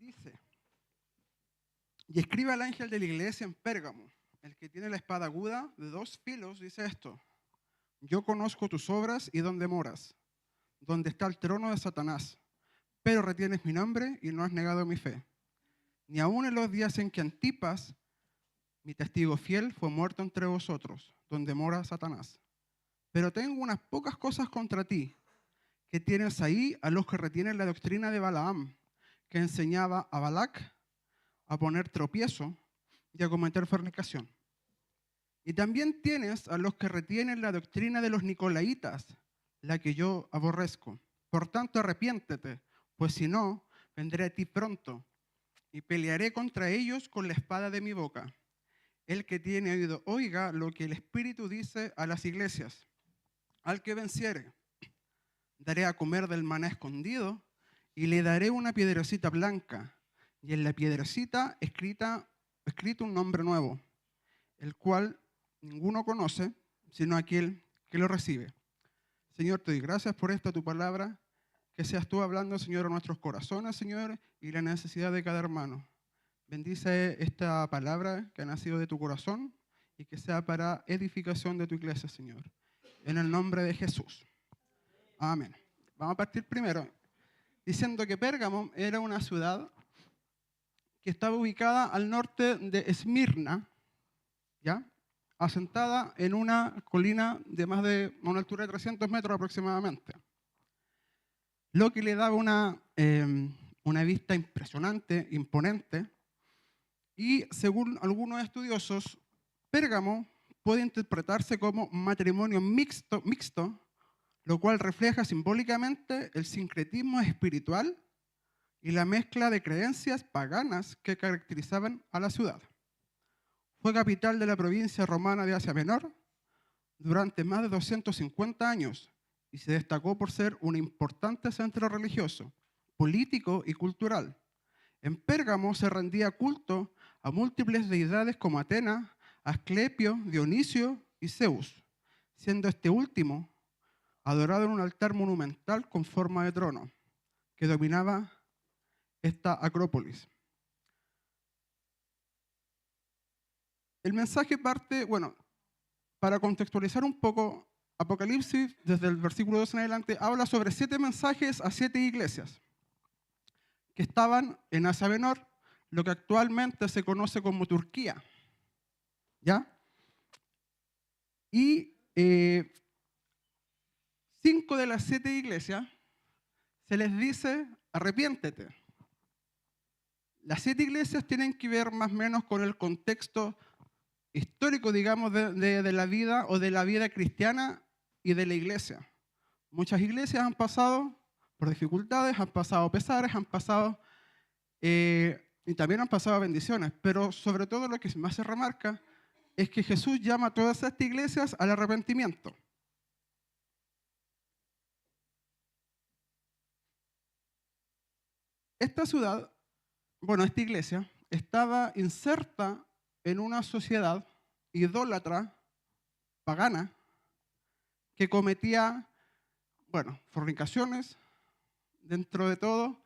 Dice, y escribe al ángel de la iglesia en Pérgamo, el que tiene la espada aguda de 2 filos, dice esto: yo conozco tus obras y dónde moras, donde está el trono de Satanás, pero retienes mi nombre y no has negado mi fe. Ni aun en los días en que Antipas, mi testigo fiel, fue muerto entre vosotros, donde mora Satanás. Pero tengo unas pocas cosas contra ti, que tienes ahí a los que retienen la doctrina de Balaam, que enseñaba a Balac a poner tropiezo y a cometer fornicación. Y también tienes a los que retienen la doctrina de los nicolaitas, la que yo aborrezco. Por tanto, arrepiéntete, pues si no, vendré a ti pronto y pelearé contra ellos con la espada de mi boca. El que tiene oído, oiga lo que el Espíritu dice a las iglesias. Al que venciere, daré a comer del maná escondido y le daré una piedrecita blanca, y en la piedrecita escrito un nombre nuevo, el cual ninguno conoce, sino aquel que lo recibe. Señor, te doy gracias por esta tu palabra, que seas tú hablando, Señor, a nuestros corazones, Señor, y la necesidad de cada hermano. Bendice esta palabra que ha nacido de tu corazón y que sea para edificación de tu iglesia, Señor. En el nombre de Jesús. Amén. Vamos a partir primero diciendo que Pérgamo era una ciudad que estaba ubicada al norte de Esmirna, ¿ya? Asentada en una colina de más de una altura de 300 metros aproximadamente, lo que le daba una vista impresionante, imponente, y según algunos estudiosos, Pérgamo puede interpretarse como matrimonio mixto, lo cual refleja simbólicamente el sincretismo espiritual y la mezcla de creencias paganas que caracterizaban a la ciudad. Fue capital de la provincia romana de Asia Menor durante más de 250 años y se destacó por ser un importante centro religioso, político y cultural. En Pérgamo se rendía culto a múltiples deidades como Atenas, Asclepio, Dionisio y Zeus, siendo este último adorado en un altar monumental con forma de trono que dominaba esta acrópolis. El mensaje parte, para contextualizar un poco, Apocalipsis, desde el versículo 2 en adelante, habla sobre 7 mensajes a 7 iglesias que estaban en Asia Menor, lo que actualmente se conoce como Turquía, ¿ya? Y 5 de las 7 iglesias se les dice, arrepiéntete. Las 7 iglesias tienen que ver más o menos con el contexto histórico, digamos, de la vida o de la vida cristiana y de la iglesia. Muchas iglesias han pasado por dificultades, han pasado pesares, han pasado y también han pasado bendiciones, pero sobre todo lo que más se remarca es que Jesús llama a todas estas iglesias al arrepentimiento. Esta ciudad, esta iglesia, estaba inserta en una sociedad idólatra, pagana, que cometía, fornicaciones dentro de todo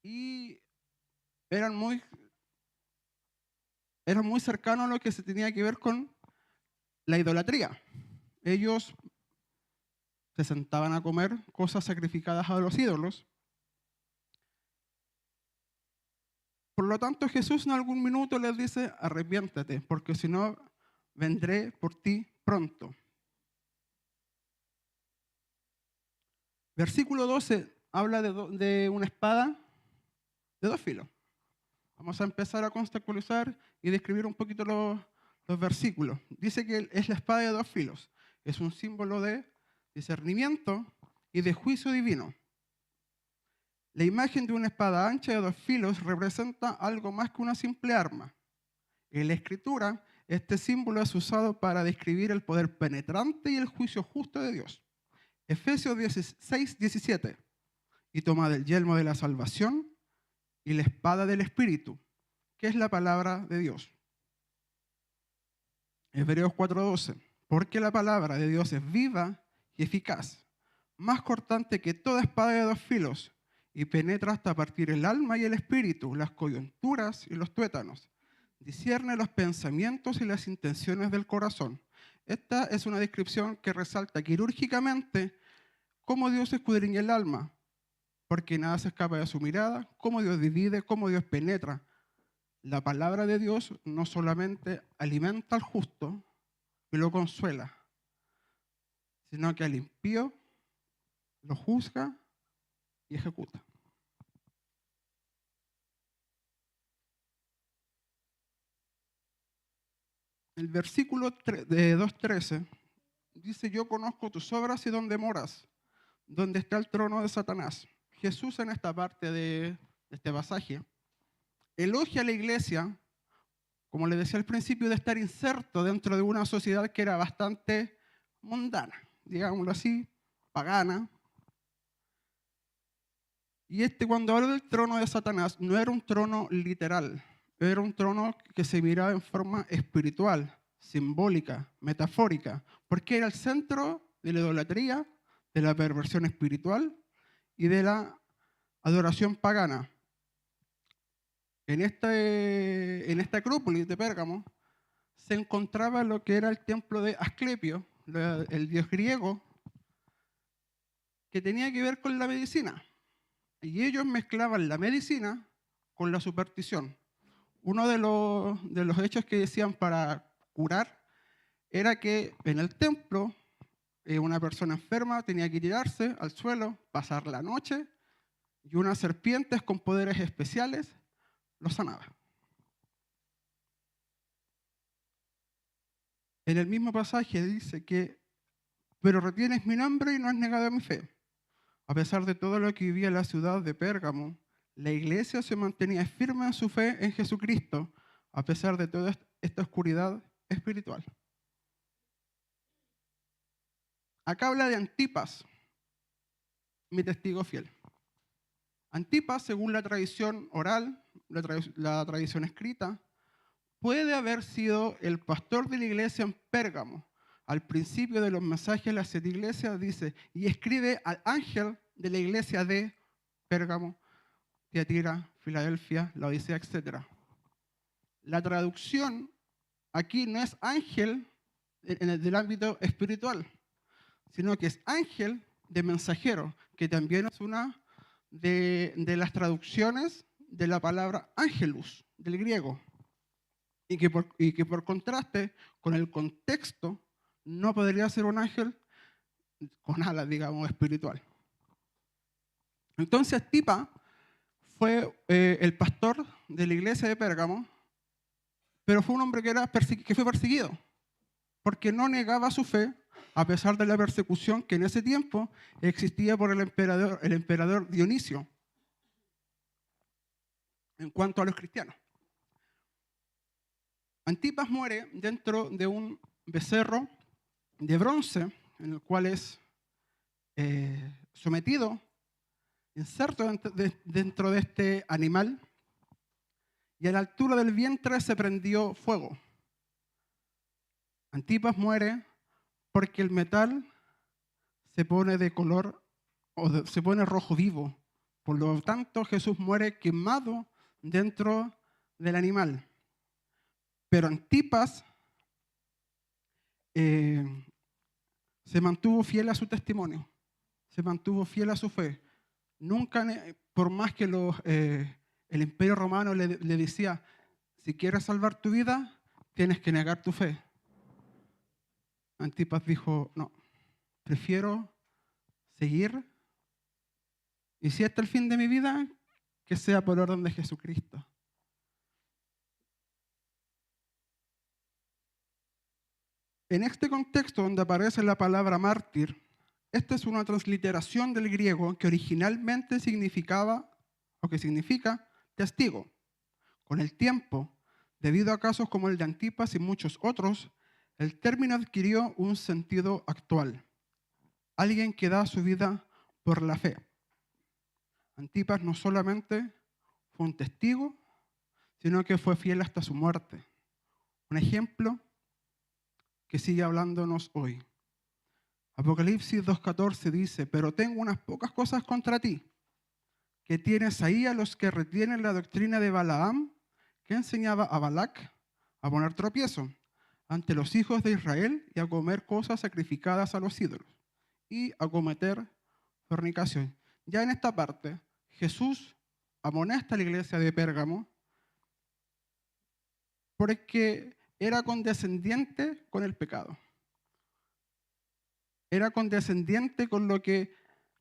y eran muy cercanos a lo que se tenía que ver con la idolatría. Ellos se sentaban a comer cosas sacrificadas a los ídolos. Por lo tanto, Jesús en algún minuto les dice, arrepiéntate, porque si no, vendré por ti pronto. Versículo 12 habla de una espada de 2 filos. Vamos a empezar a contextualizar y describir un poquito los versículos. Dice que es la espada de 2 filos. Es un símbolo de discernimiento y de juicio divino. La imagen de una espada ancha de 2 filos representa algo más que una simple arma. En la Escritura, este símbolo es usado para describir el poder penetrante y el juicio justo de Dios. Efesios 6:17. Y tomad el yelmo de la salvación y la espada del Espíritu, que es la palabra de Dios. Hebreos 4:12. Porque la palabra de Dios es viva y eficaz, más cortante que toda espada de 2 filos, y penetra hasta partir el alma y el espíritu, las coyunturas y los tuétanos. Discierne los pensamientos y las intenciones del corazón. Esta es una descripción que resalta quirúrgicamente cómo Dios escudriña el alma, porque nada se escapa de su mirada, cómo Dios divide, cómo Dios penetra. La palabra de Dios no solamente alimenta al justo y lo consuela, sino que al impío lo juzga y ejecuta. El versículo de 2:13 dice: yo conozco tus obras y dónde moras, donde está el trono de Satanás. Jesús en esta parte de este pasaje elogia a la iglesia, como le decía al principio, de estar inserto dentro de una sociedad que era bastante mundana, digámoslo así, pagana. Y cuando habla del trono de Satanás, no era un trono literal, era un trono que se miraba en forma espiritual, simbólica, metafórica, porque era el centro de la idolatría, de la perversión espiritual y de la adoración pagana. En esta acrópolis de Pérgamo se encontraba lo que era el templo de Asclepio, el dios griego, que tenía que ver con la medicina. Y ellos mezclaban la medicina con la superstición. Uno de los hechos que decían para curar era que en el templo una persona enferma tenía que tirarse al suelo, pasar la noche, y unas serpientes con poderes especiales lo sanaba. En el mismo pasaje dice que, pero retienes mi nombre y no has negado mi fe. A pesar de todo lo que vivía la ciudad de Pérgamo, la iglesia se mantenía firme en su fe en Jesucristo, a pesar de toda esta oscuridad espiritual. Acá habla de Antipas, mi testigo fiel. Antipas, según la tradición oral, la tradición escrita, puede haber sido el pastor de la iglesia en Pérgamo. Al principio de los mensajes a las 7 iglesias dice: y escribe al ángel de la iglesia de Pérgamo, Tiatira, Filadelfia, Laodicea, etc. La traducción aquí no es ángel del ámbito espiritual, sino que es ángel de mensajero, que también es una de las traducciones de la palabra ángelus, del griego, y que por contraste con el contexto no podría ser un ángel con alas, digamos, espiritual. Entonces Tipa fue el pastor de la iglesia de Pérgamo, pero fue un hombre que fue perseguido, porque no negaba su fe a pesar de la persecución que en ese tiempo existía por el emperador Dionisio en cuanto a los cristianos. Antipas muere dentro de un becerro de bronce en el cual es sometido, inserto dentro de este animal, y a la altura del vientre se prendió fuego. Antipas muere porque el metal se pone de color se pone rojo vivo. Por lo tanto, Jesús muere quemado dentro del animal. Pero Antipas se mantuvo fiel a su testimonio, se mantuvo fiel a su fe. Nunca, por más que el Imperio Romano le decía: si quieres salvar tu vida, tienes que negar tu fe. Antipas dijo: no, prefiero seguir, y si hasta el fin de mi vida, que sea por orden de Jesucristo. En este contexto donde aparece la palabra mártir, esta es una transliteración del griego que originalmente significaba, o que significa, testigo. Con el tiempo, debido a casos como el de Antipas y muchos otros, el término adquirió un sentido actual. Alguien que da su vida por la fe. Antipas no solamente fue un testigo, sino que fue fiel hasta su muerte. Un ejemplo que sigue hablándonos hoy. Apocalipsis 2:14 dice: pero tengo unas pocas cosas contra ti, que tienes ahí a los que retienen la doctrina de Balaam, que enseñaba a Balac a poner tropiezo ante los hijos de Israel y a comer cosas sacrificadas a los ídolos y a cometer fornicación. Ya en esta parte, Jesús amonesta a la iglesia de Pérgamo porque era condescendiente con el pecado. Era condescendiente con lo que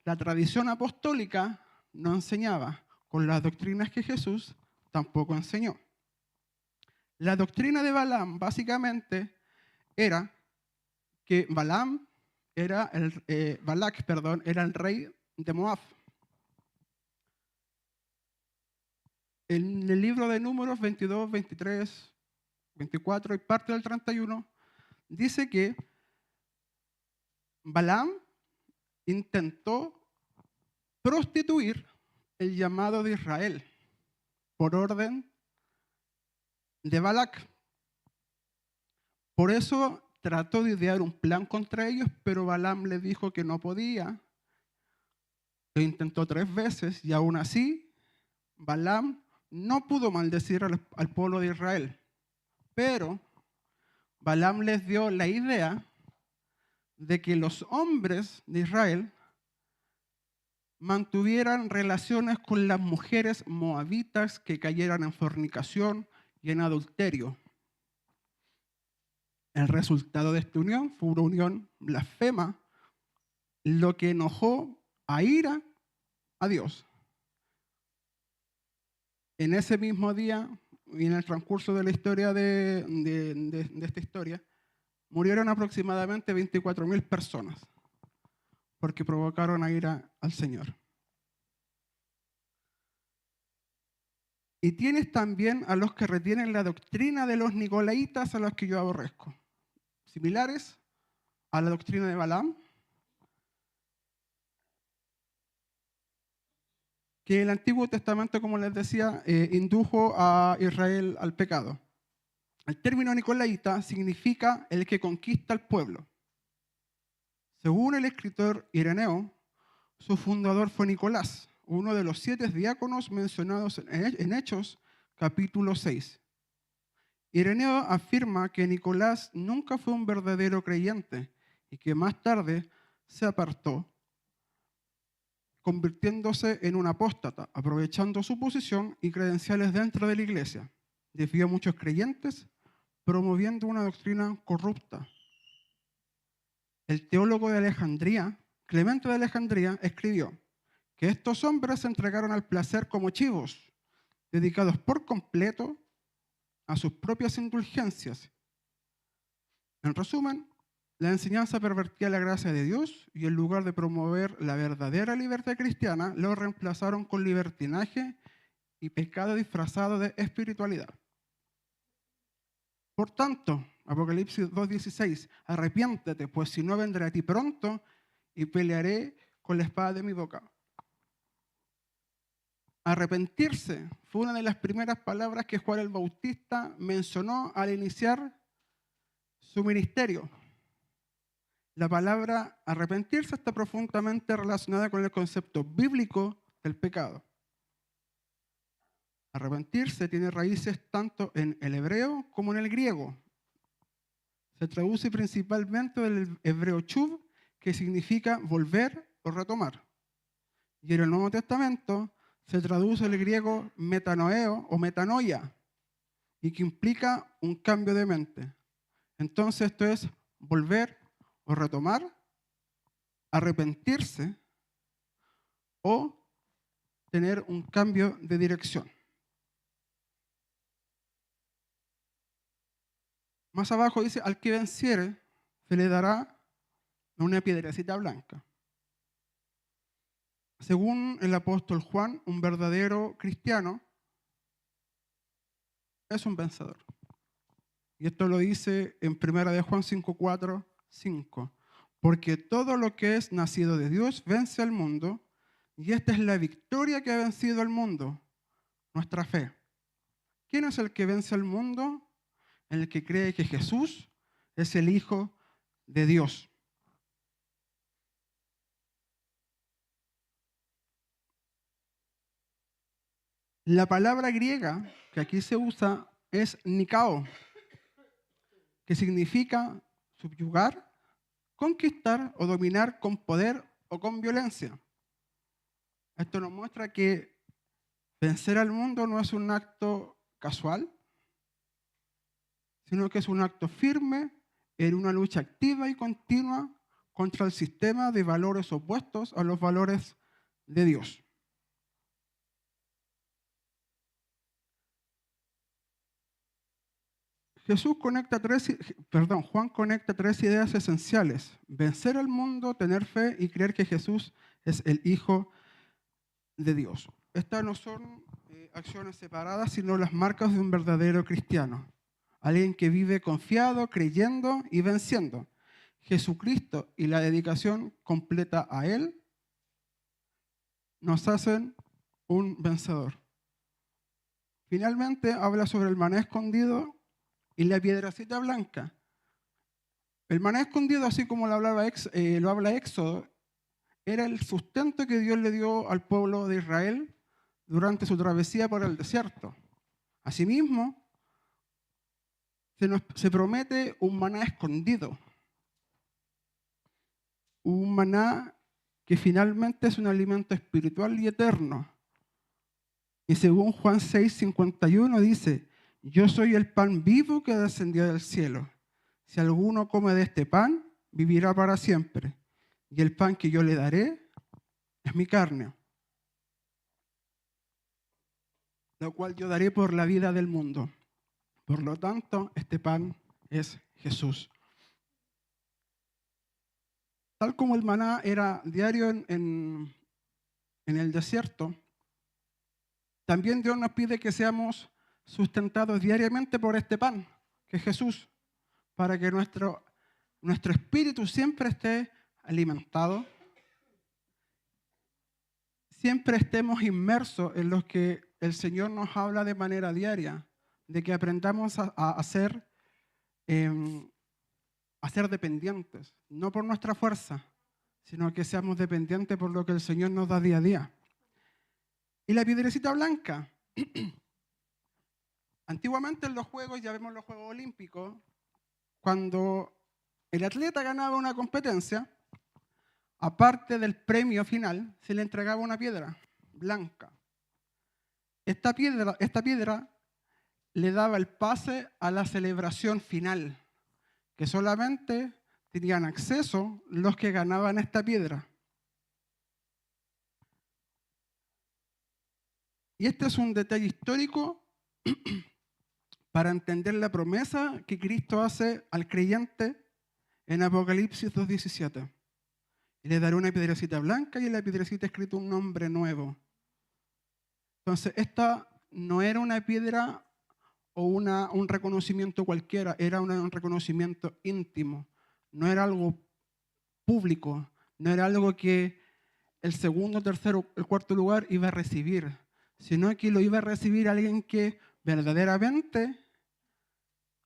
la tradición apostólica no enseñaba, con las doctrinas que Jesús tampoco enseñó. La doctrina de Balaam básicamente era que Balac, era el rey de Moab. En el libro de Números 22, 23, 24 y parte del 31, dice que Balaam intentó prostituir el llamado de Israel por orden de Balac. Por eso trató de idear un plan contra ellos, pero Balaam le dijo que no podía. Lo intentó 3 veces y aún así Balaam no pudo maldecir al pueblo de Israel. Pero Balaam les dio la idea de que los hombres de Israel mantuvieran relaciones con las mujeres moabitas que cayeran en fornicación y en adulterio. El resultado de esta unión fue una unión blasfema, lo que enojó a ira a Dios. En ese mismo día y en el transcurso de la historia de esta historia, murieron aproximadamente 24.000 personas porque provocaron a ira al Señor. Y tienes también a los que retienen la doctrina de los nicolaitas, a los que yo aborrezco, similares a la doctrina de Balaam, que el Antiguo Testamento, como les decía, indujo a Israel al pecado. El término nicolaita significa el que conquista al pueblo. Según el escritor Ireneo, su fundador fue Nicolás, uno de los 7 diáconos mencionados en Hechos, capítulo 6. Ireneo afirma que Nicolás nunca fue un verdadero creyente y que más tarde se apartó, convirtiéndose en un apóstata, aprovechando su posición y credenciales dentro de la iglesia. Desvió a muchos creyentes, promoviendo una doctrina corrupta. El teólogo de Alejandría, Clemente de Alejandría, escribió que estos hombres se entregaron al placer como chivos, dedicados por completo a sus propias indulgencias. En resumen, la enseñanza pervertía la gracia de Dios y en lugar de promover la verdadera libertad cristiana, lo reemplazaron con libertinaje y pecado disfrazado de espiritualidad. Por tanto, Apocalipsis 2:16, arrepiéntete, pues si no vendré a ti pronto y pelearé con la espada de mi boca. Arrepentirse fue una de las primeras palabras que Juan el Bautista mencionó al iniciar su ministerio. La palabra arrepentirse está profundamente relacionada con el concepto bíblico del pecado. Arrepentirse tiene raíces tanto en el hebreo como en el griego. Se traduce principalmente del hebreo chuv, que significa volver o retomar. Y en el Nuevo Testamento se traduce el griego metanoeo o metanoia, y que implica un cambio de mente. Entonces esto es volver o retomar, arrepentirse o tener un cambio de dirección. Más abajo dice, al que venciere se le dará una piedrecita blanca. Según el apóstol Juan, un verdadero cristiano es un vencedor. Y esto lo dice en 1 de Juan 5:4, 5. Porque todo lo que es nacido de Dios vence al mundo, y esta es la victoria que ha vencido al mundo, nuestra fe. ¿Quién es el que vence al mundo? El que cree que Jesús es el Hijo de Dios. La palabra griega que aquí se usa es nikao, que significa subyugar, conquistar o dominar con poder o con violencia. Esto nos muestra que vencer al mundo no es un acto casual, sino que es un acto firme en una lucha activa y continua contra el sistema de valores opuestos a los valores de Dios. Juan conecta tres ideas esenciales: vencer al mundo, tener fe y creer que Jesús es el Hijo de Dios. Estas no son acciones separadas, sino las marcas de un verdadero cristiano. Alguien que vive confiado, creyendo y venciendo. Jesucristo y la dedicación completa a Él nos hacen un vencedor. Finalmente habla sobre el maná escondido y la piedrecita blanca. El maná escondido, así como lo habla Éxodo, era el sustento que Dios le dio al pueblo de Israel durante su travesía por el desierto. Asimismo, se promete un maná escondido, un maná que finalmente es un alimento espiritual y eterno. Y según Juan 6:51 dice: yo soy el pan vivo que descendió del cielo. Si alguno come de este pan, vivirá para siempre. Y el pan que yo le daré es mi carne, lo cual yo daré por la vida del mundo. Por lo tanto, este pan es Jesús. Tal como el maná era diario en el desierto, también Dios nos pide que seamos sustentados diariamente por este pan, que es Jesús, para que nuestro espíritu siempre esté alimentado, siempre estemos inmersos en lo que el Señor nos habla de manera diaria, de que aprendamos a ser dependientes, no por nuestra fuerza, sino que seamos dependientes por lo que el Señor nos da día a día. Y la piedrecita blanca. Antiguamente en los Juegos, ya vemos los Juegos Olímpicos, cuando el atleta ganaba una competencia, aparte del premio final, se le entregaba una piedra blanca. Esta piedra le daba el pase a la celebración final, que solamente tenían acceso los que ganaban esta piedra. Y este es un detalle histórico para entender la promesa que Cristo hace al creyente en Apocalipsis 2:17. Y le daré una piedrecita blanca y en la piedrecita escrito un nombre nuevo. Entonces, esta no era una piedra o un reconocimiento cualquiera, era un reconocimiento íntimo. No era algo público, no era algo que el segundo, tercero, el cuarto lugar iba a recibir, sino que lo iba a recibir alguien que verdaderamente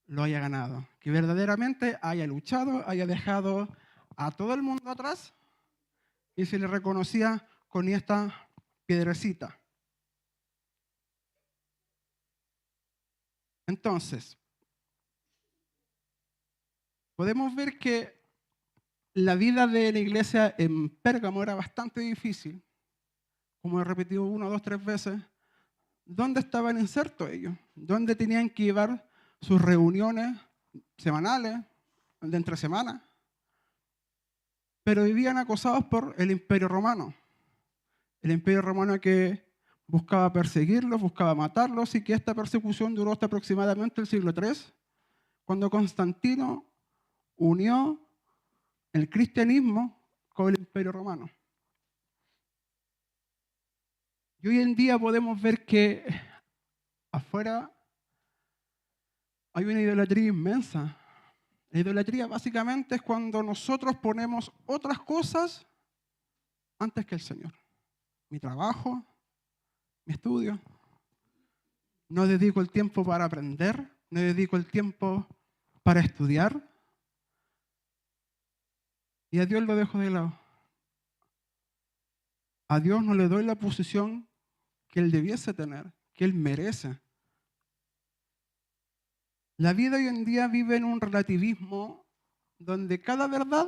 lo haya ganado, que verdaderamente haya luchado, haya dejado a todo el mundo atrás y se le reconocía con esta piedrecita. Entonces, podemos ver que la vida de la iglesia en Pérgamo era bastante difícil, como he repetido 1, 2, 3 veces. ¿Dónde estaban insertos ellos? ¿Dónde tenían que llevar sus reuniones semanales, de entre semanas? Pero vivían acosados por el Imperio Romano. El Imperio Romano que buscaba perseguirlos, buscaba matarlos, y que esta persecución duró hasta aproximadamente el siglo III, cuando Constantino unió el cristianismo con el Imperio Romano. Y hoy en día podemos ver que afuera hay una idolatría inmensa. La idolatría básicamente es cuando nosotros ponemos otras cosas antes que el Señor. Mi trabajo, mi estudio. No dedico el tiempo para aprender, no dedico el tiempo para estudiar. Y a Dios lo dejo de lado. A Dios no le doy la posición que Él debiese tener, que Él merece. La vida hoy en día vive en un relativismo donde cada verdad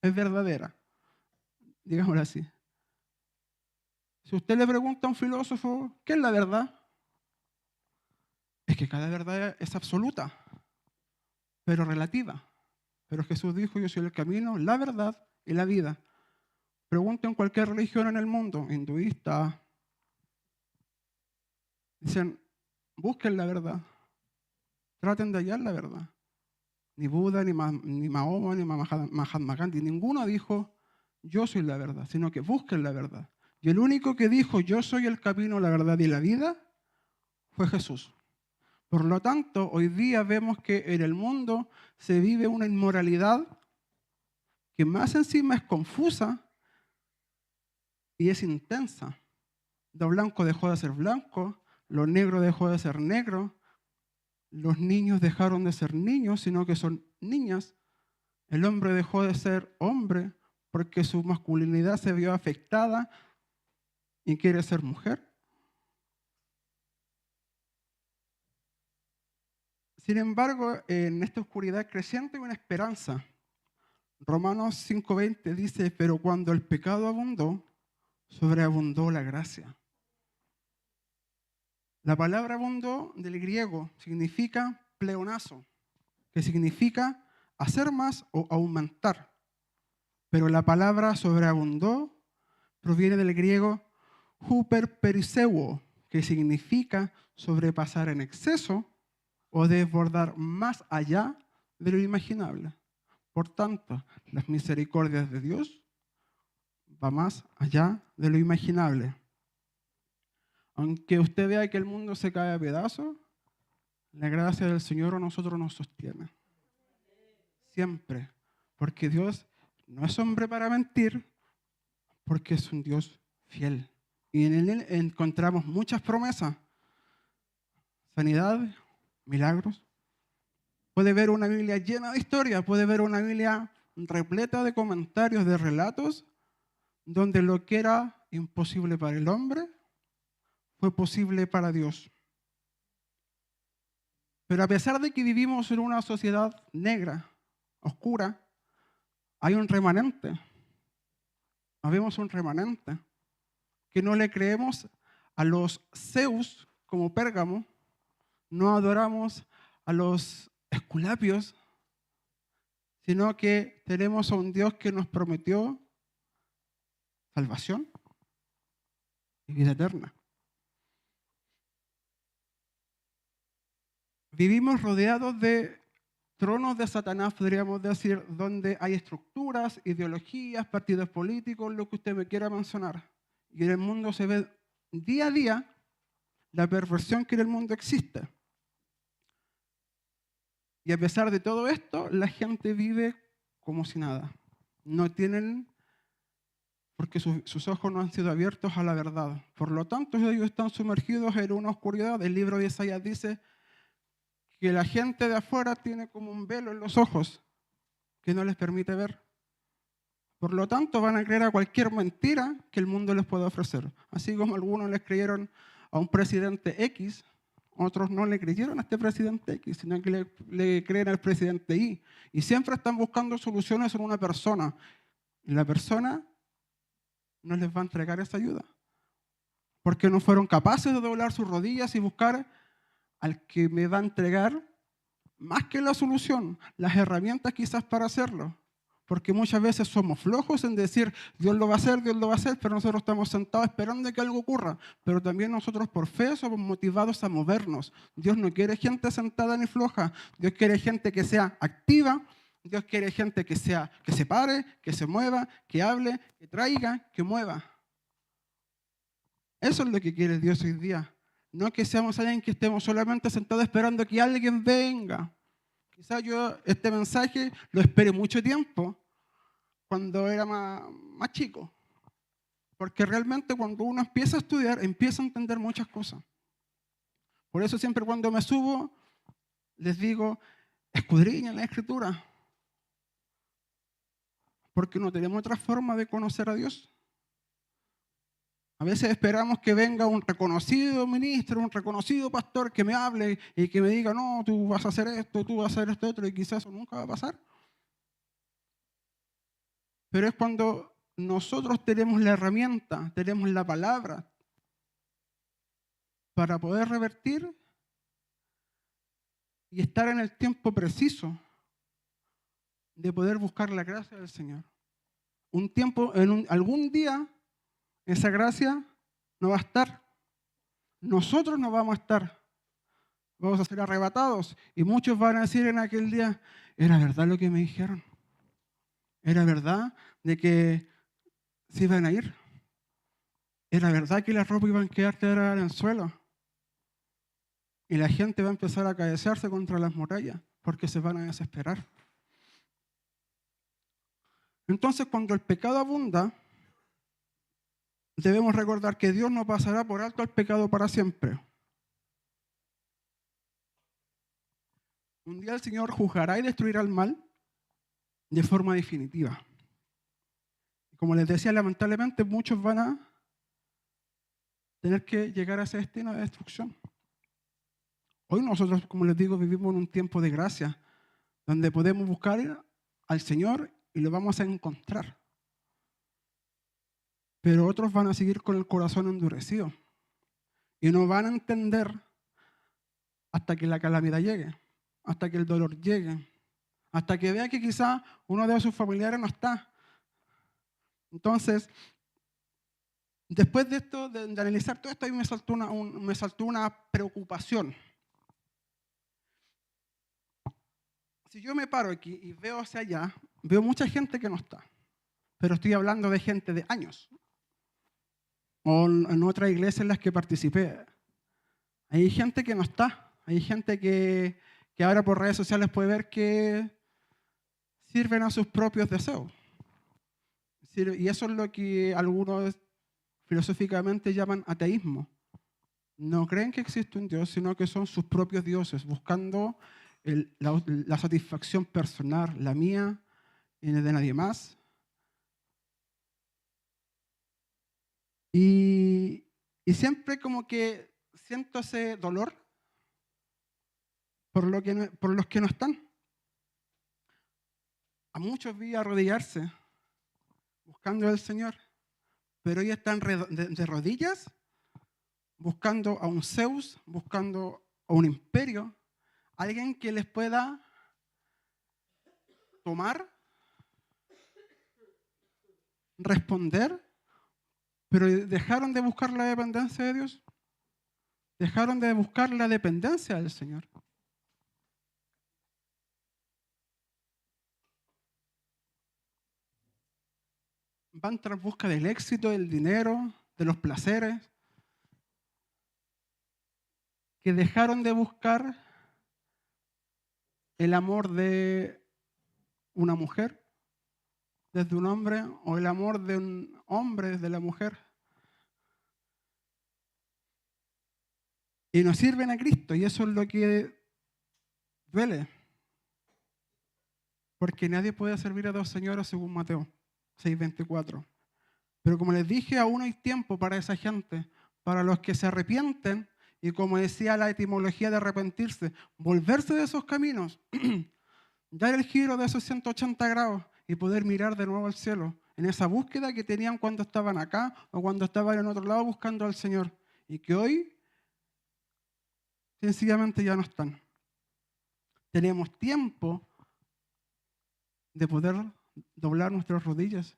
es verdadera, digámoslo así. Si usted le pregunta a un filósofo, ¿qué es la verdad? Es que cada verdad es absoluta, pero relativa. Pero Jesús dijo, yo soy el camino, la verdad y la vida. Pregunten cualquier religión en el mundo, hinduista, dicen, busquen la verdad, traten de hallar la verdad. Ni Buda, ni Mahoma, ni Mahatma Gandhi, ninguno dijo, yo soy la verdad, sino que busquen la verdad. Y el único que dijo, yo soy el camino, la verdad y la vida, fue Jesús. Por lo tanto, hoy día vemos que en el mundo se vive una inmoralidad que más encima es confusa y es intensa. Lo blanco dejó de ser blanco, lo negro dejó de ser negro, los niños dejaron de ser niños, sino que son niñas. El hombre dejó de ser hombre porque su masculinidad se vio afectada y quiere ser mujer. Sin embargo, en esta oscuridad creciente hay una esperanza. Romanos 5:20 dice, pero cuando el pecado abundó, sobreabundó la gracia. La palabra abundó del griego significa pleonazo, que significa hacer más o aumentar. Pero la palabra sobreabundó proviene del griego huperperiseuo, que significa sobrepasar en exceso o desbordar más allá de lo imaginable. Por tanto, las misericordias de Dios van más allá de lo imaginable. Aunque usted vea que el mundo se cae a pedazos, la gracia del Señor a nosotros nos sostiene. Siempre. Porque Dios no es hombre para mentir, porque es un Dios fiel. Y en Él encontramos muchas promesas. Sanidad, milagros. Puede ver una Biblia llena de historias, puede ver una Biblia repleta de comentarios, de relatos, donde lo que era imposible para el hombre fue posible para Dios. Pero a pesar de que vivimos en una sociedad negra, oscura, hay un remanente. Habemos un remanente que no le creemos a los Zeus como Pérgamo, no adoramos a los Esculapios, sino que tenemos a un Dios que nos prometió salvación y vida eterna. Vivimos rodeados de tronos de Satanás, podríamos decir, donde hay estructuras, ideologías, partidos políticos, lo que usted me quiera mencionar. Y en el mundo se ve día a día la perversión que en el mundo existe. Y a pesar de todo esto, la gente vive como si nada. No tienen, porque sus ojos no han sido abiertos a la verdad. Por lo tanto, ellos están sumergidos en una oscuridad. El libro de Isaías dice que la gente de afuera tiene como un velo en los ojos que no les permite ver. Por lo tanto, van a creer a cualquier mentira que el mundo les pueda ofrecer. Así como algunos les creyeron a un presidente X, otros no le creyeron a este presidente X, sino que le creen al presidente Y. Y siempre están buscando soluciones en una persona. Y la persona no les va a entregar esa ayuda. Porque no fueron capaces de doblar sus rodillas y buscar al que me va a entregar más que la solución, las herramientas quizás para hacerlo. Porque muchas veces somos flojos en decir, Dios lo va a hacer, pero nosotros estamos sentados esperando que algo ocurra. Pero también nosotros por fe somos motivados a movernos. Dios no quiere gente sentada ni floja. Dios quiere gente que sea activa. Dios quiere gente que se pare, que se mueva, que hable, que traiga, que mueva. Eso es lo que quiere Dios hoy día. No que seamos alguien que estemos solamente sentados esperando que alguien venga. Quizás yo este mensaje lo esperé mucho tiempo cuando era más chico. Porque realmente cuando uno empieza a estudiar, empieza a entender muchas cosas. Por eso siempre cuando me subo, les digo, escudriñen la Escritura. Porque no tenemos otra forma de conocer a Dios. A veces esperamos que venga un reconocido ministro, un reconocido pastor que me hable y que me diga, no, tú vas a hacer esto, tú vas a hacer esto otro, y quizás eso nunca va a pasar. Pero es cuando nosotros tenemos la herramienta, tenemos la palabra para poder revertir y estar en el tiempo preciso de poder buscar la gracia del Señor. Un tiempo, algún día, esa gracia no va a estar. Nosotros no vamos a estar. Vamos a ser arrebatados. Y muchos van a decir en aquel día, ¿era verdad lo que me dijeron? ¿Era verdad de que se iban a ir? ¿Era verdad que las ropas iban a quedar tiradas en el suelo? Y la gente va a empezar a cabecearse contra las murallas porque se van a desesperar. Entonces, cuando el pecado abunda, debemos recordar que Dios no pasará por alto al pecado para siempre. Un día el Señor juzgará y destruirá el mal de forma definitiva. Como les decía, lamentablemente muchos van a tener que llegar a ese destino de destrucción. Hoy nosotros, como les digo, vivimos en un tiempo de gracia, donde podemos buscar al Señor y lo vamos a encontrar. Pero otros van a seguir con el corazón endurecido y no van a entender hasta que la calamidad llegue, hasta que el dolor llegue, hasta que vea que quizá uno de sus familiares no está. Entonces, después de esto, de analizar todo esto, a mí me saltó una preocupación. Si yo me paro aquí y veo hacia allá, veo mucha gente que no está, pero estoy hablando de gente de años. O en otras iglesias en las que participé. Hay gente que no está, hay gente que ahora por redes sociales puede ver que sirven a sus propios deseos. Y eso es lo que algunos filosóficamente llaman ateísmo. No creen que existe un Dios, sino que son sus propios dioses, buscando la satisfacción personal, la mía y de nadie más. Y siempre como que siento ese dolor por los que no están. A muchos vi arrodillarse buscando al Señor, pero ellos están de rodillas buscando a un Zeus, buscando a un imperio, alguien que les pueda tomar, responder, pero dejaron de buscar la dependencia de Dios, dejaron de buscar la dependencia del Señor. Van tras busca del éxito, del dinero, de los placeres, que dejaron de buscar el amor de una mujer desde un hombre o el amor de un hombre desde la mujer. Y nos sirven a Cristo y eso es lo que duele. Porque nadie puede servir a dos señores según Mateo 6:24. Pero como les dije, aún hay tiempo para esa gente, para los que se arrepienten y como decía la etimología de arrepentirse, volverse de esos caminos, dar el giro de esos 180 grados y poder mirar de nuevo al cielo, en esa búsqueda que tenían cuando estaban acá o cuando estaban en otro lado buscando al Señor y que hoy sencillamente ya no están. Tenemos tiempo de poder doblar nuestras rodillas.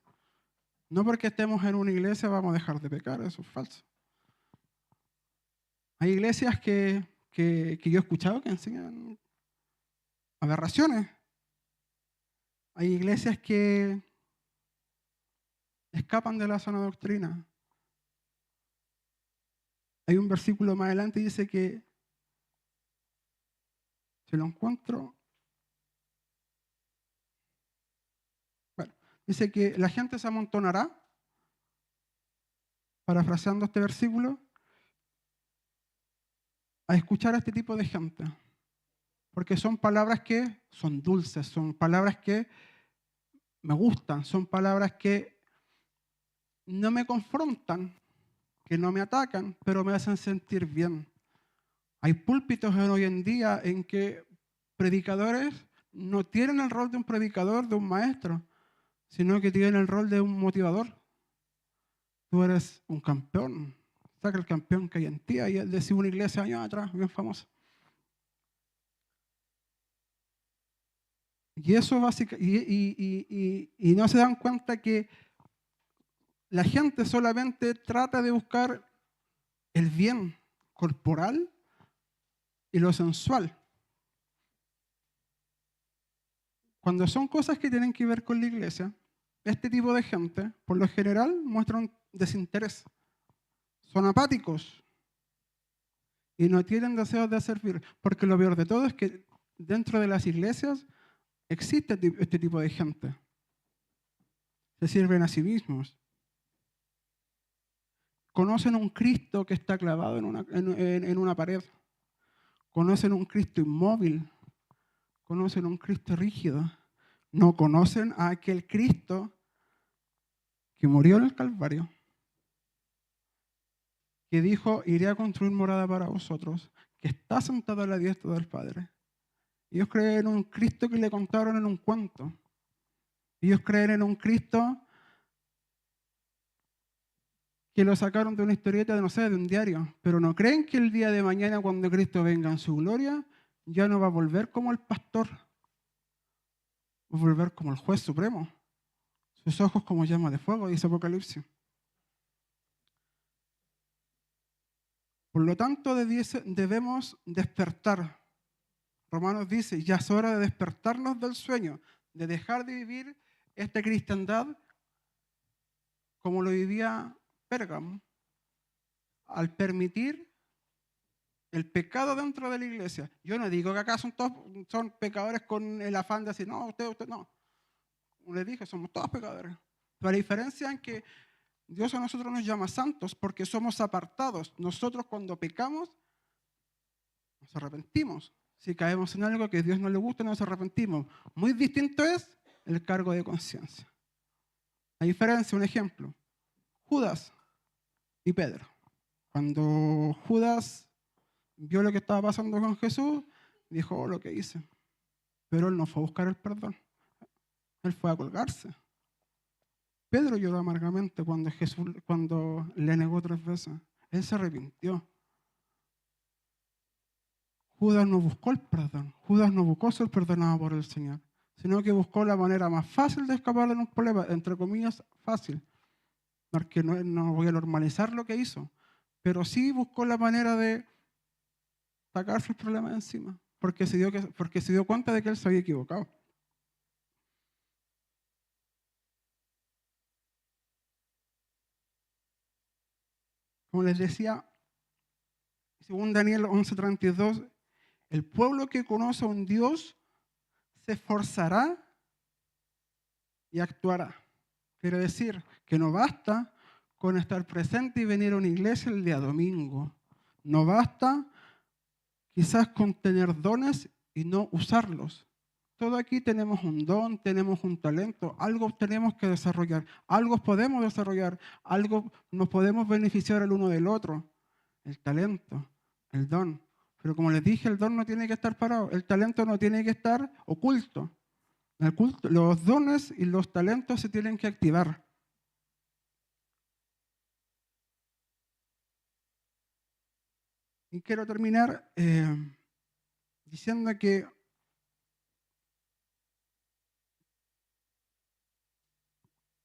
No porque estemos en una iglesia vamos a dejar de pecar, eso es falso. Hay iglesias que yo he escuchado que enseñan aberraciones. Hay iglesias que escapan de la sana doctrina. Hay un versículo más adelante que dice que, si lo encuentro, bueno, dice que la gente se amontonará, parafraseando este versículo, a escuchar a este tipo de gente. Porque son palabras que son dulces, son palabras que me gustan, son palabras que no me confrontan, que no me atacan, pero me hacen sentir bien. Hay púlpitos hoy en día en que predicadores no tienen el rol de un predicador, de un maestro, sino que tienen el rol de un motivador. Tú eres un campeón. Saca el campeón que hay en ti. Ahí decía una iglesia años atrás, bien famosa. Y eso básicamente, y no se dan cuenta que la gente solamente trata de buscar el bien corporal y lo sensual. Cuando son cosas que tienen que ver con la iglesia, este tipo de gente, por lo general, muestran desinterés. Son apáticos y no tienen deseos de servir. Porque lo peor de todo es que dentro de las iglesias existe este tipo de gente. Se sirven a sí mismos. Conocen un Cristo que está clavado en una pared. Conocen un Cristo inmóvil. Conocen un Cristo rígido. No conocen a aquel Cristo que murió en el Calvario, que dijo, iré a construir morada para vosotros, que está sentado a la diestra del Padre. Ellos creen en un Cristo que le contaron en un cuento. Ellos creen en un Cristo que lo sacaron de una historieta, de no sé, de un diario. Pero no creen que el día de mañana, cuando Cristo venga en su gloria, ya no va a volver como el pastor. Va a volver como el juez supremo. Sus ojos como llama de fuego, dice Apocalipsis. Por lo tanto, debemos despertar. Romanos dice, ya es hora de despertarnos del sueño, de dejar de vivir esta cristiandad como lo vivía Pérgamo, al permitir el pecado dentro de la iglesia. Yo no digo que acá son pecadores con el afán de decir, no, usted no. Como les dije, somos todos pecadores. Pero la diferencia es que Dios a nosotros nos llama santos porque somos apartados. Nosotros cuando pecamos, nos arrepentimos. Si caemos en algo que a Dios no le gusta, nos arrepentimos. Muy distinto es el cargo de conciencia. La diferencia, un ejemplo, Judas y Pedro. Cuando Judas vio lo que estaba pasando con Jesús, dijo, oh, lo que hice. Pero él no fue a buscar el perdón. Él fue a colgarse. Pedro lloró amargamente cuando le negó 3 veces. Él se arrepintió. Judas no buscó el perdón. Judas no buscó ser perdonado por el Señor, sino que buscó la manera más fácil de escapar de un problema, entre comillas, fácil. Porque no voy a normalizar lo que hizo, pero sí buscó la manera de sacarse el problema de encima, porque se dio cuenta de que él se había equivocado. Como les decía, según Daniel 11:32, el pueblo que conoce a un Dios se esforzará y actuará. Quiere decir que no basta con estar presente y venir a una iglesia el día domingo. No basta quizás con tener dones y no usarlos. Todos aquí tenemos un don, tenemos un talento, algo tenemos que desarrollar, algo podemos desarrollar, algo nos podemos beneficiar el uno del otro. El talento, el don. Pero como les dije, el don no tiene que estar parado, el talento no tiene que estar oculto. Los dones y los talentos se tienen que activar. Y quiero terminar diciendo que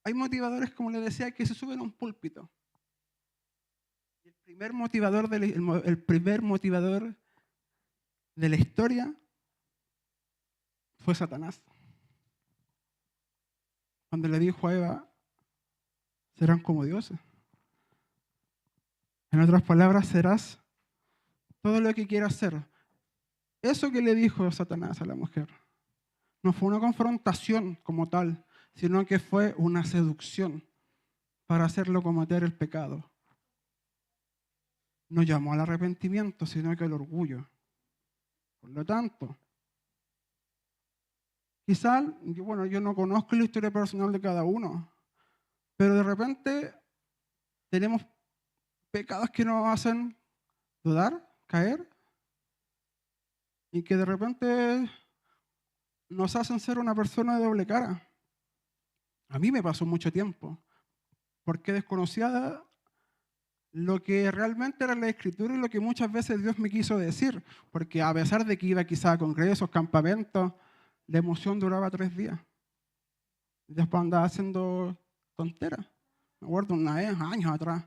hay motivadores, como les decía, que se suben a un púlpito. El primer motivador de la historia fue Satanás. Cuando le dijo a Eva, serán como dioses. En otras palabras, serás todo lo que quieras ser. Eso que le dijo Satanás a la mujer no fue una confrontación como tal, sino que fue una seducción para hacerlo cometer el pecado. No llamó al arrepentimiento, sino que al orgullo. Por lo tanto, quizás, yo no conozco la historia personal de cada uno, pero de repente tenemos pecados que nos hacen dudar, caer, y que de repente nos hacen ser una persona de doble cara. A mí me pasó mucho tiempo, porque desconocía lo que realmente era la Escritura y lo que muchas veces Dios me quiso decir, porque a pesar de que iba quizá a congresos, campamentos, la emoción duraba 3 días. Y después andaba haciendo tonteras. Me acuerdo una vez, años atrás,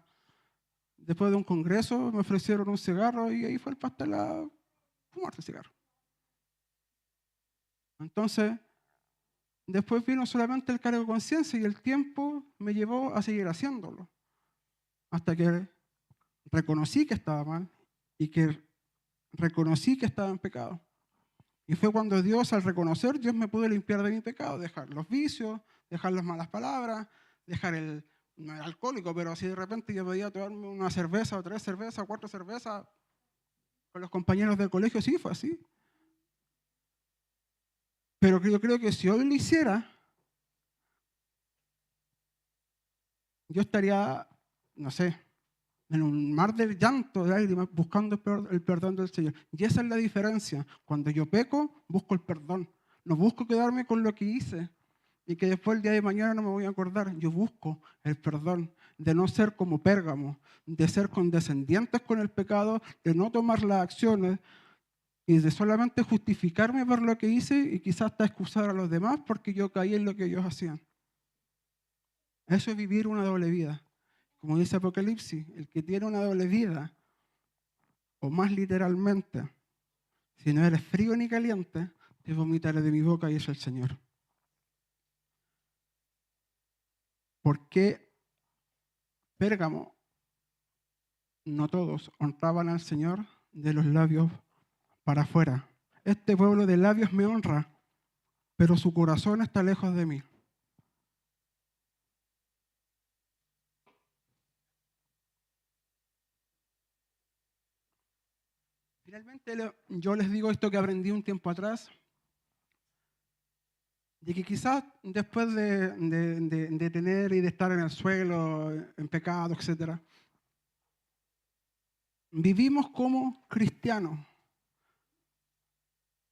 después de un congreso me ofrecieron un cigarro y ahí fue el pastel a fumarse el cigarro. Entonces, después vino solamente el cargo de conciencia y el tiempo me llevó a seguir haciéndolo. Hasta que reconocí que estaba mal y que reconocí que estaba en pecado. Y fue cuando Dios, al reconocer, Dios me pudo limpiar de mi pecado, dejar los vicios, dejar las malas palabras, dejar no era alcohólico, pero si de repente yo podía tomarme una cerveza o 3 cervezas o 4 cervezas con los compañeros del colegio, sí, fue así. Pero yo creo que si hoy lo hiciera, yo estaría, no sé, en un mar de llanto, de lágrimas, buscando el perdón del Señor. Y esa es la diferencia. Cuando yo peco, busco el perdón. No busco quedarme con lo que hice y que después el día de mañana no me voy a acordar. Yo busco el perdón de no ser como Pérgamo, de ser condescendientes con el pecado, de no tomar las acciones y de solamente justificarme por lo que hice y quizás hasta excusar a los demás porque yo caí en lo que ellos hacían. Eso es vivir una doble vida. Como dice Apocalipsis, el que tiene una doble vida, o más literalmente, si no eres frío ni caliente, te vomitaré de mi boca, y es el Señor. ¿Por qué Pérgamo? No todos honraban al Señor de los labios para afuera. Este pueblo de labios me honra, pero su corazón está lejos de mí. Finalmente, yo les digo esto que aprendí un tiempo atrás, de que quizás después de tener y de estar en el suelo, en pecado, etc., vivimos como cristianos.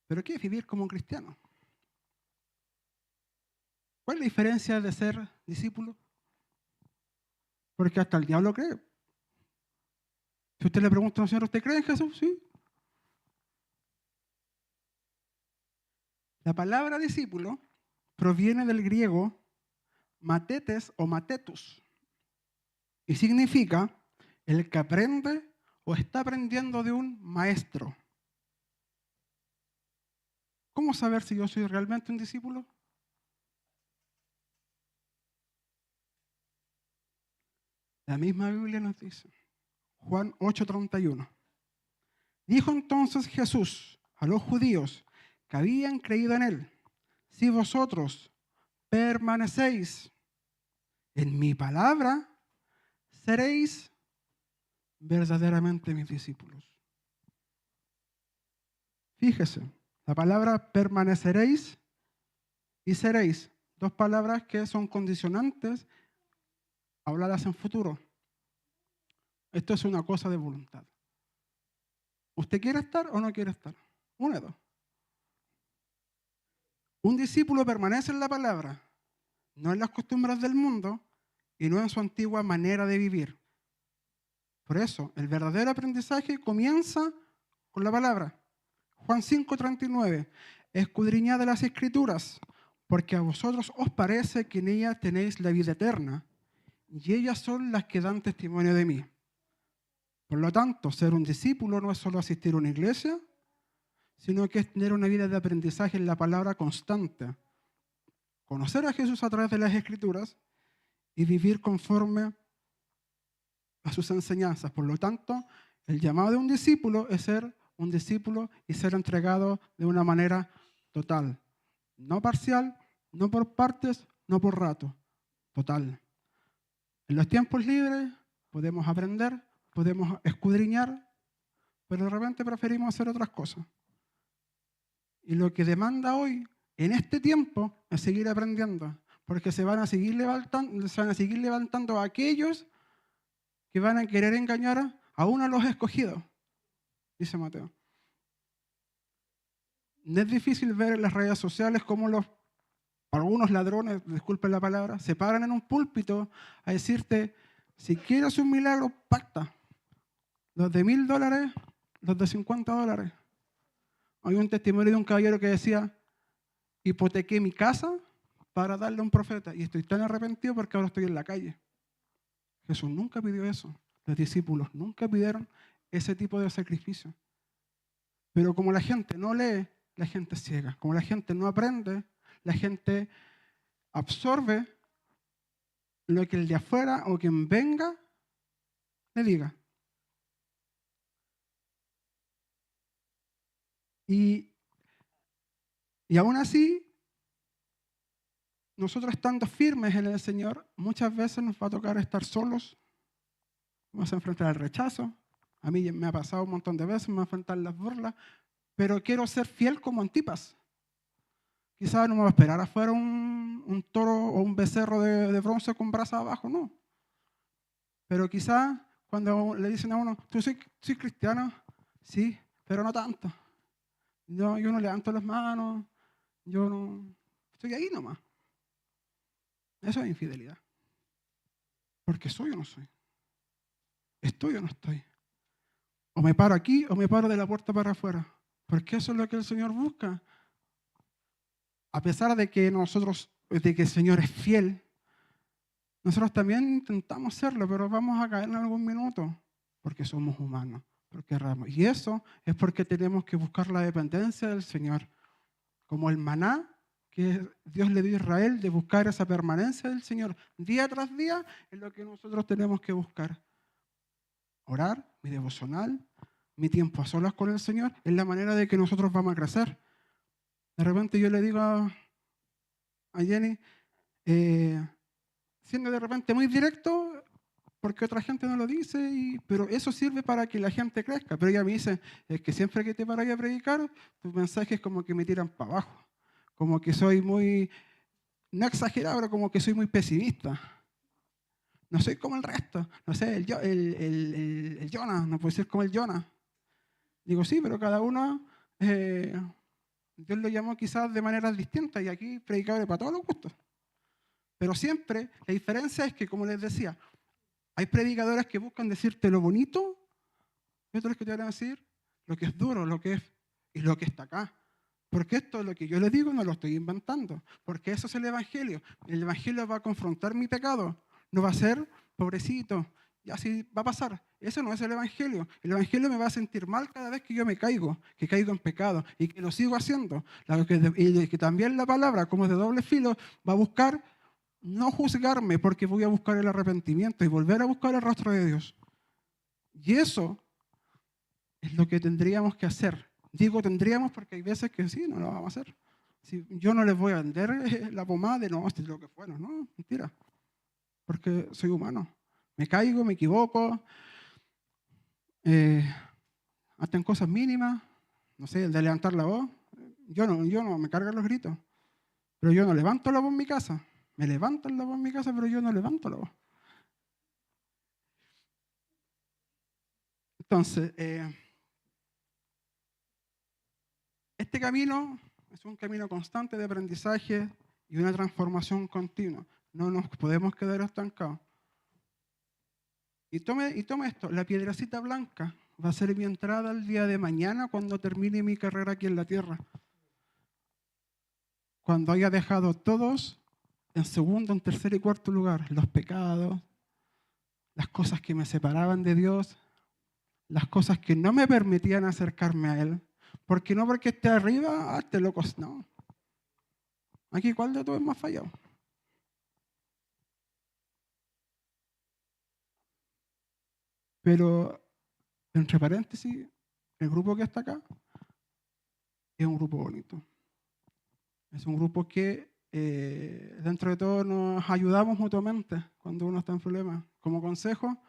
¿Pero qué es vivir como cristiano? ¿Cuál es la diferencia de ser discípulo? Porque hasta el diablo cree. Si usted le pregunta a un señor, ¿usted cree en Jesús? Sí. La palabra discípulo proviene del griego matetes o matetus y significa el que aprende o está aprendiendo de un maestro. ¿Cómo saber si yo soy realmente un discípulo? La misma Biblia nos dice, Juan 8:31. Dijo entonces Jesús a los judíos que habían creído en él: si vosotros permanecéis en mi palabra, seréis verdaderamente mis discípulos. Fíjese, la palabra permaneceréis y seréis, 2 palabras que son condicionantes habladas en futuro. Esto es una cosa de voluntad. ¿Usted quiere estar o no quiere estar? Una de dos. Un discípulo permanece en la palabra, no en las costumbres del mundo y no en su antigua manera de vivir. Por eso, el verdadero aprendizaje comienza con la palabra. Juan 5:39. Escudriñad las Escrituras, porque a vosotros os parece que en ellas tenéis la vida eterna, y ellas son las que dan testimonio de mí. Por lo tanto, ser un discípulo no es solo asistir a una iglesia, sino que es tener una vida de aprendizaje en la palabra constante, conocer a Jesús a través de las Escrituras y vivir conforme a sus enseñanzas. Por lo tanto, el llamado de un discípulo es ser un discípulo y ser entregado de una manera total, no parcial, no por partes, no por rato, total. En los tiempos libres podemos aprender, podemos escudriñar, pero de repente preferimos hacer otras cosas. Y lo que demanda hoy, en este tiempo, es seguir aprendiendo, porque se van a seguir levantando aquellos que van a querer engañar a uno de los escogidos, dice Mateo. No es difícil ver en las redes sociales cómo algunos ladrones, disculpen la palabra, se paran en un púlpito a decirte, si quieres un milagro, pacta. Los de $1,000, los de $50. Hay un testimonio de un caballero que decía, hipotequé mi casa para darle a un profeta y estoy tan arrepentido porque ahora estoy en la calle. Jesús nunca pidió eso. Los discípulos nunca pidieron ese tipo de sacrificio. Pero como la gente no lee, la gente es ciega. Como la gente no aprende, la gente absorbe lo que el de afuera o quien venga le diga. Y aún así, nosotros estando firmes en el Señor, muchas veces nos va a tocar estar solos, vamos a enfrentar el rechazo. A mí me ha pasado un montón de veces, me va a enfrentar las burlas, pero quiero ser fiel como Antipas. Quizás no me va a esperar afuera un toro o un becerro de bronce con brazos abajo, no. Pero quizás cuando le dicen a uno, ¿tú soy cristiano? Sí, pero no tanto. No, yo no levanto las manos, yo no, estoy ahí nomás. Eso es infidelidad. Porque soy o no soy. Estoy o no estoy. O me paro aquí o me paro de la puerta para afuera. Porque eso es lo que el Señor busca. A pesar de que el Señor es fiel, nosotros también intentamos serlo, pero vamos a caer en algún minuto. Porque somos humanos. Porque erramos. Y eso es porque tenemos que buscar la dependencia del Señor. Como el maná que Dios le dio a Israel, de buscar esa permanencia del Señor día tras día, es lo que nosotros tenemos que buscar. Orar, mi devocional, mi tiempo a solas con el Señor, es la manera de que nosotros vamos a crecer. De repente yo le digo a Jenny, siendo de repente muy directo, porque otra gente no lo dice, pero eso sirve para que la gente crezca. Pero ella me dice, es que siempre que te paras a predicar, tus mensajes como que me tiran para abajo. Como que soy muy, no exagerado, pero como que soy muy pesimista. No soy como el resto. No sé, el Jonah, no puedo ser como el Jonah. Digo, sí, pero cada uno, Dios lo llamó quizás de maneras distintas y aquí predicadores para todos los gustos. Pero siempre la diferencia es que, como les decía, hay predicadores que buscan decirte lo bonito y otros que te van a decir lo que es duro, lo que es y lo que está acá. Porque esto es lo que yo les digo, no lo estoy inventando. Porque eso es el Evangelio. El Evangelio va a confrontar mi pecado. No va a ser, pobrecito, y así va a pasar. Eso no es el Evangelio. El Evangelio me va a sentir mal cada vez que yo me caigo, que caigo en pecado y que lo sigo haciendo. Y que también la palabra, como es de doble filo, va a buscar no juzgarme porque voy a buscar el arrepentimiento y volver a buscar el rostro de Dios. Y eso es lo que tendríamos que hacer. Digo tendríamos porque hay veces que sí, no lo vamos a hacer. Si yo no les voy a vender la pomada de no, esto es lo que fue, no, mentira. Porque soy humano. Me caigo, me equivoco, hasta en cosas mínimas, no sé, el de levantar la voz. Yo no me cargan los gritos, pero yo no levanto la voz en mi casa. Me levantan la voz en mi casa, pero yo no levanto la voz. Entonces, este camino es un camino constante de aprendizaje y una transformación continua. No nos podemos quedar estancados. Y tome esto, la piedrecita blanca va a ser mi entrada el día de mañana cuando termine mi carrera aquí en la tierra. Cuando haya dejado todos en segundo, en tercer y cuarto lugar, los pecados, las cosas que me separaban de Dios, las cosas que no me permitían acercarme a Él. Porque no porque esté arriba, este loco, no. Aquí, ¿cuál de todos es más fallado? Pero, entre paréntesis, el grupo que está acá es un grupo bonito. Es un grupo que dentro de todo nos ayudamos mutuamente cuando uno está en problemas. Como consejo,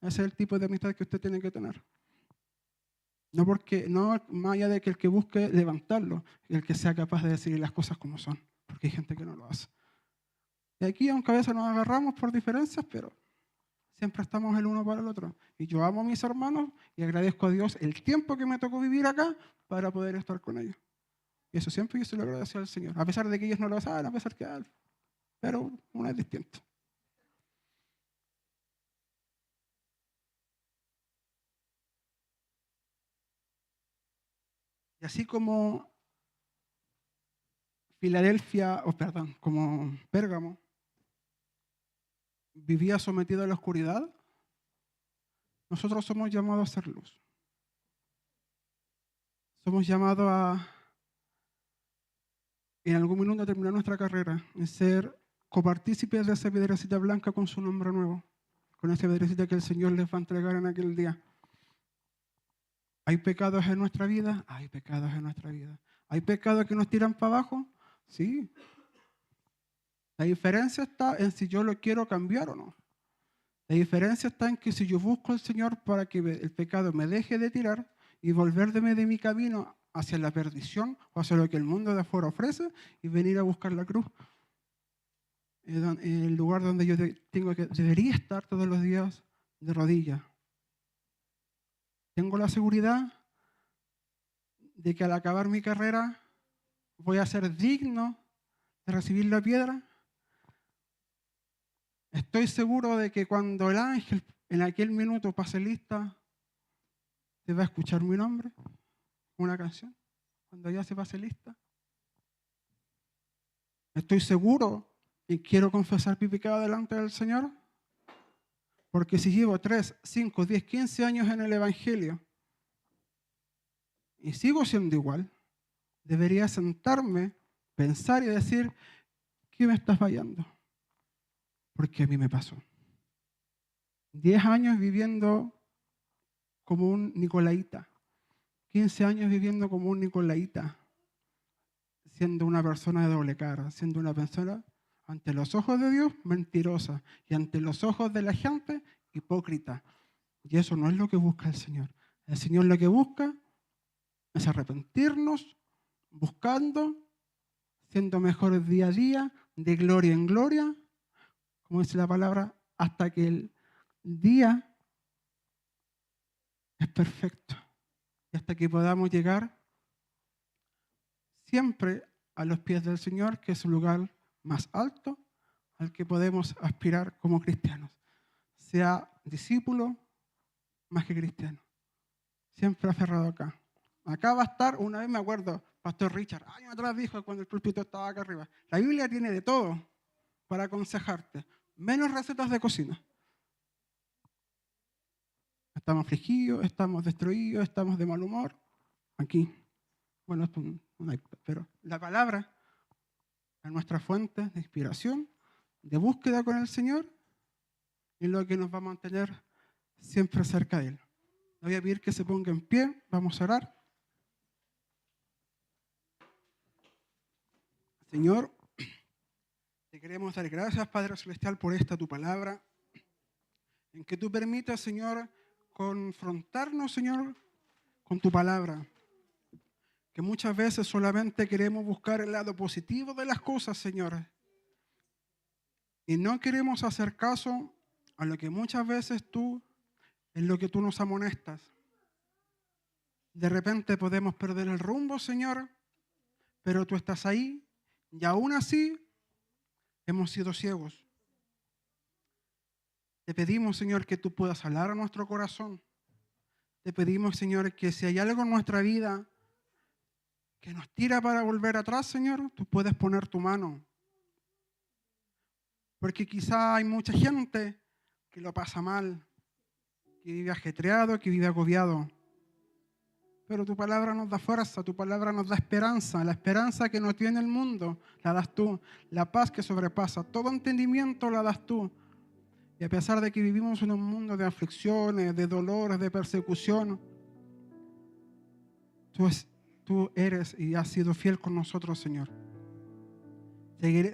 ese es el tipo de amistad que usted tiene que tener. No más allá de que el que busque levantarlo, el que sea capaz de decir las cosas como son, porque hay gente que no lo hace. Y aquí, aunque a veces nos agarramos por diferencias, pero Siempre estamos el uno para el otro. Y yo amo a mis hermanos y agradezco a Dios el tiempo que me tocó vivir acá para poder estar con ellos. Y eso siempre yo se lo agradezco al Señor. A pesar de que ellos no lo saben, a pesar que... Pero uno es distinto. Y así como Filadelfia, como Pérgamo, vivía sometido a la oscuridad, nosotros somos llamados a ser luz. Somos llamados a, en algún minuto, terminar nuestra carrera, en ser copartícipes de esa piedrecita blanca con su nombre nuevo, con esa piedrecita que el Señor les va a entregar en aquel día. ¿Hay pecados en nuestra vida? Hay pecados en nuestra vida. ¿Hay pecados que nos tiran para abajo? Sí. La diferencia está en si yo lo quiero cambiar o no. La diferencia está en que si yo busco al Señor para que el pecado me deje de tirar y volverme de mi camino hacia la perdición o hacia lo que el mundo de afuera ofrece y venir a buscar la cruz, en el lugar donde yo debería estar todos los días de rodillas. Tengo la seguridad de que al acabar mi carrera voy a ser digno de recibir la piedra. Estoy seguro de que cuando el ángel en aquel minuto pase lista, te va a escuchar mi nombre, una canción, cuando ya se pase lista. Estoy seguro y quiero confesar mi pecado delante del Señor, porque si llevo 3, 5, 10, 15 años en el Evangelio y sigo siendo igual, debería sentarme, pensar y decir, ¿qué me está fallando? Porque a mí me pasó. 10 años viviendo como un nicolaíta, 15 años viviendo como un nicolaíta, siendo una persona de doble cara, siendo una persona ante los ojos de Dios mentirosa y ante los ojos de la gente hipócrita. Y eso no es lo que busca el Señor. El Señor lo que busca es arrepentirnos, buscando, siendo mejores día a día, de gloria en gloria, como dice la palabra, hasta que el día es perfecto y hasta que podamos llegar siempre a los pies del Señor, que es el lugar más alto al que podemos aspirar como cristianos. Sea discípulo más que cristiano. Siempre aferrado acá. Acá va a estar, una vez me acuerdo, Pastor Richard, años atrás dijo cuando el púlpito estaba acá arriba, la Biblia tiene de todo para aconsejarte, menos recetas de cocina. Estamos afligidos, estamos destruidos, estamos de mal humor. Aquí, bueno, esto es un iPad, pero la palabra es nuestra fuente de inspiración, de búsqueda con el Señor y lo que nos va a mantener siempre cerca de Él. Le voy a pedir que se ponga en pie, vamos a orar. Señor, te queremos dar gracias, Padre Celestial, por esta tu palabra, en que tú permitas, Señor, confrontarnos, Señor, con tu palabra. Que muchas veces solamente queremos buscar el lado positivo de las cosas, Señor. Y no queremos hacer caso a lo que muchas veces en lo que tú nos amonestas. De repente podemos perder el rumbo, Señor, pero tú estás ahí y aún así hemos sido ciegos. Te pedimos, Señor, que tú puedas hablar a nuestro corazón. Te pedimos, Señor, que si hay algo en nuestra vida que nos tira para volver atrás, Señor, tú puedes poner tu mano. Porque quizá hay mucha gente que lo pasa mal, que vive ajetreado, que vive agobiado. Pero tu palabra nos da fuerza, tu palabra nos da esperanza. La esperanza que no tiene el mundo la das tú. La paz que sobrepasa todo entendimiento la das tú. Y a pesar de que vivimos en un mundo de aflicciones, de dolores, de persecución, tú eres y has sido fiel con nosotros, Señor.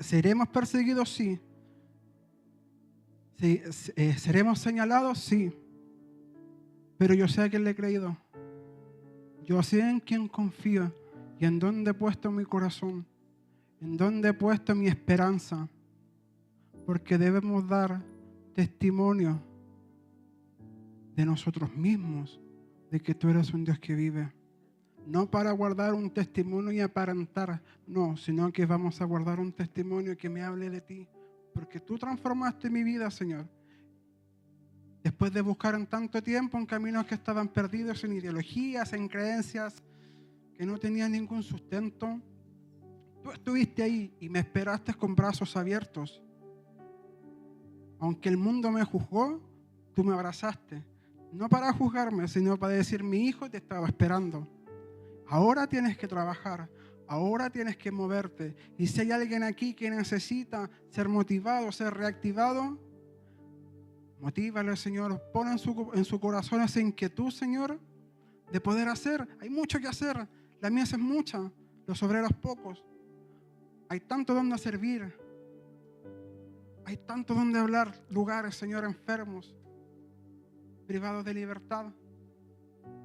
¿Seremos perseguidos? Sí. ¿Seremos señalados? Sí. Pero yo sé a quién le he creído. Yo sé en quién confío y en dónde he puesto mi corazón, en dónde he puesto mi esperanza. Porque debemos dar testimonio de nosotros mismos, de que tú eres un Dios que vive. No para guardar un testimonio y aparentar, no, sino que vamos a guardar un testimonio que me hable de ti, porque tú transformaste mi vida, Señor. Después de buscar en tanto tiempo en caminos que estaban perdidos, en ideologías, en creencias que no tenían ningún sustento, tú estuviste ahí y me esperaste con brazos abiertos. Aunque el mundo me juzgó, tú me abrazaste. No para juzgarme, sino para decir, mi hijo te estaba esperando. Ahora tienes que trabajar, ahora tienes que moverte. Y si hay alguien aquí que necesita ser motivado, ser reactivado, motívale, Señor. Pon en su corazón esa inquietud, Señor, de poder hacer. Hay mucho que hacer. La mies es mucha, los obreros pocos. Hay tanto donde servir. Hay tanto donde hablar. Lugares, Señor, enfermos, privados de libertad.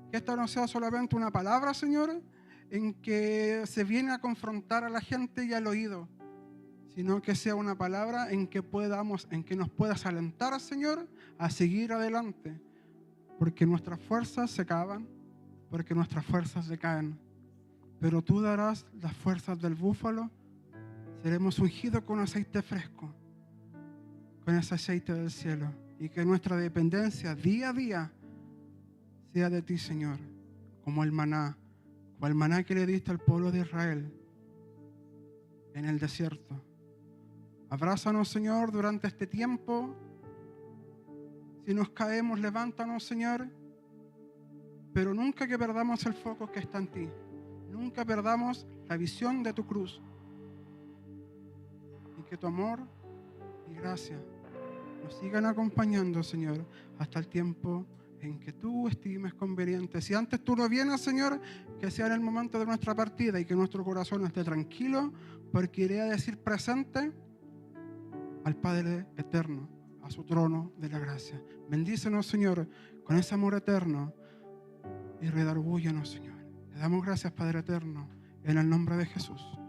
Que esto no sea solamente una palabra, Señor, en que se viene a confrontar a la gente y al oído, sino que sea una palabra en que nos puedas alentar, Señor, a seguir adelante, porque nuestras fuerzas se acaban, porque nuestras fuerzas decaen, pero tú darás las fuerzas del búfalo. Seremos ungidos con aceite fresco, con ese aceite del cielo, y que nuestra dependencia día a día sea de ti, Señor, como el maná que le diste al pueblo de Israel en el desierto. Abrázanos, Señor, durante este tiempo. Si nos caemos, levántanos, Señor, pero nunca que perdamos el foco que está en ti. Nunca perdamos la visión de tu cruz. Y que tu amor y gracia nos sigan acompañando, Señor, hasta el tiempo en que tú estimes conveniente. Si antes tú no vienes, Señor, que sea en el momento de nuestra partida y que nuestro corazón esté tranquilo, porque iré a decir presente al Padre eterno, a su trono de la gracia. Bendícenos, Señor, con ese amor eterno y redargúyenos, Señor. Te damos gracias, Padre eterno, en el nombre de Jesús.